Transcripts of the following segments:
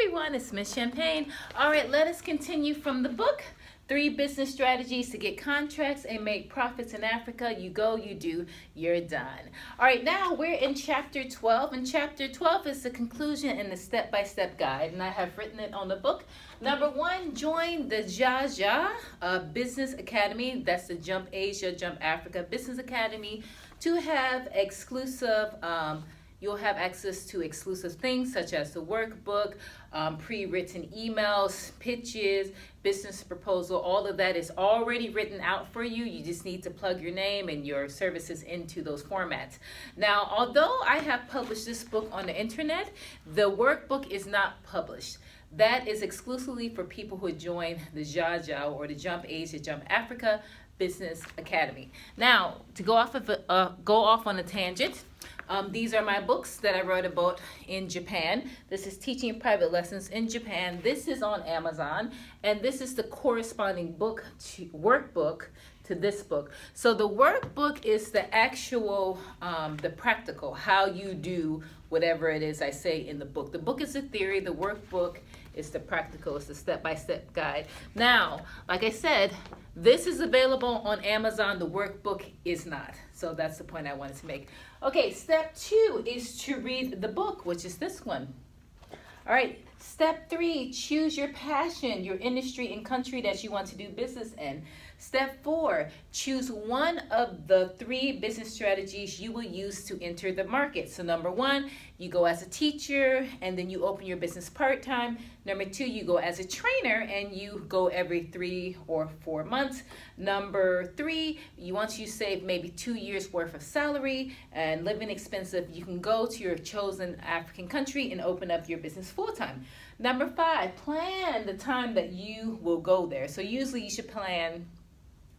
everyone, it's Miss Champagne. All right, let us continue from the book, 3 Business Strategies to Get Contracts and Make Profits in Africa. You go, you do, you're done. All right, now we're in Chapter 12, and Chapter 12 is the conclusion and the step-by-step guide, and I have written it on the book. Number 1, join the Jaja Business Academy. That's the Jump Asia, Jump Africa Business Academy to have exclusive you'll have access to exclusive things such as the workbook, pre-written emails, pitches, business proposal. All of that is already written out for you. You just need to plug your name and your services into those formats. Now, although I have published this book on the internet, the workbook is not published. That is exclusively for people who join the Jaja or the Jump Asia, Jump Africa Business Academy. Now, to go off on a tangent, these are my books that I wrote about in Japan. This is Teaching Private Lessons in Japan. This is on Amazon, and this is the corresponding workbook to this book. So the workbook is the actual, the practical, how you do whatever it is I say in the book. The book is the theory, the workbook is the practical, it's the step-by-step guide. Now, like I said, this is available on Amazon, the workbook is not. So that's the point I wanted to make. Okay, step 2 is to read the book, which is this one. All right, step 3, choose your passion, your industry and country that you want to do business in. Step 4, choose one of the 3 business strategies you will use to enter the market. So number 1, you go as a teacher and then you open your business part-time. Number 2, you go as a trainer and you go every 3 or 4 months. Number 3, once you save maybe 2 years worth of salary and living expenses, you can go to your chosen African country and open up your business full-time. Number 5, plan the time that you will go there. So usually you should plan,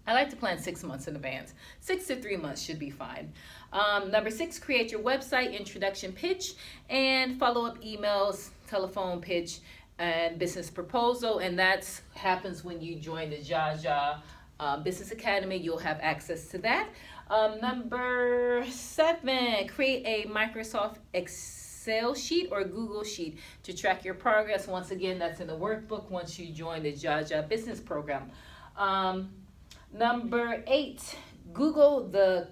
I like to plan 6 months in advance. 6 to 3 months should be fine. Number 6, create your website, introduction pitch, and follow-up emails, telephone pitch, and business proposal. And that happens when you join the Jaja Business Academy. You'll have access to that. Number 7, create a Microsoft Excel sheet or Google sheet to track your progress. Once again, that's in the workbook once you join the Jaja Business Program. Number 8, Google the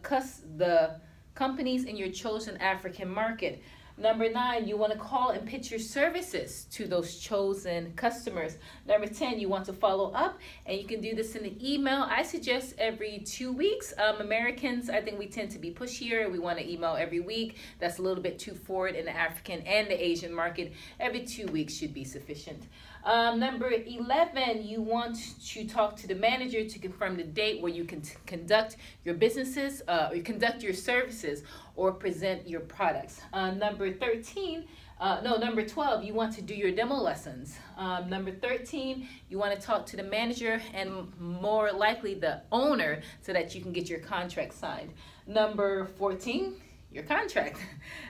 companies in your chosen African market. Number 9, you want to call and pitch your services to those chosen customers. Number 10, you want to follow up, and you can do this in the email. I suggest every 2 weeks. Americans, I think we tend to be pushier. We want to email every week. That's a little bit too forward in the African and the Asian market. Every 2 weeks should be sufficient. Number 11, you want to talk to the manager to confirm the date where you can conduct your businesses, or conduct your services, or present your products. Number 12, you want to do your demo lessons. Number 13, you want to talk to the manager and more likely the owner so that you can get your contract signed. Number 14, your contract.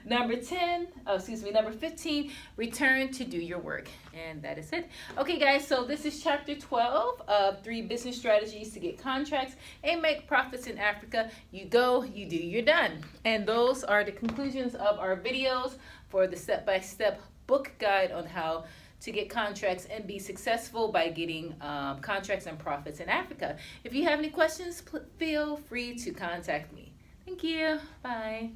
Number 15, return to do your work. And that is it. Okay, guys, so this is chapter 12 of 3 business strategies to get contracts and make profits in Africa. You go, you do, you're done. And those are the conclusions of our videos for the step-by-step book guide on how to get contracts and be successful by getting contracts and profits in Africa. If you have any questions, feel free to contact me. Thank you. Bye.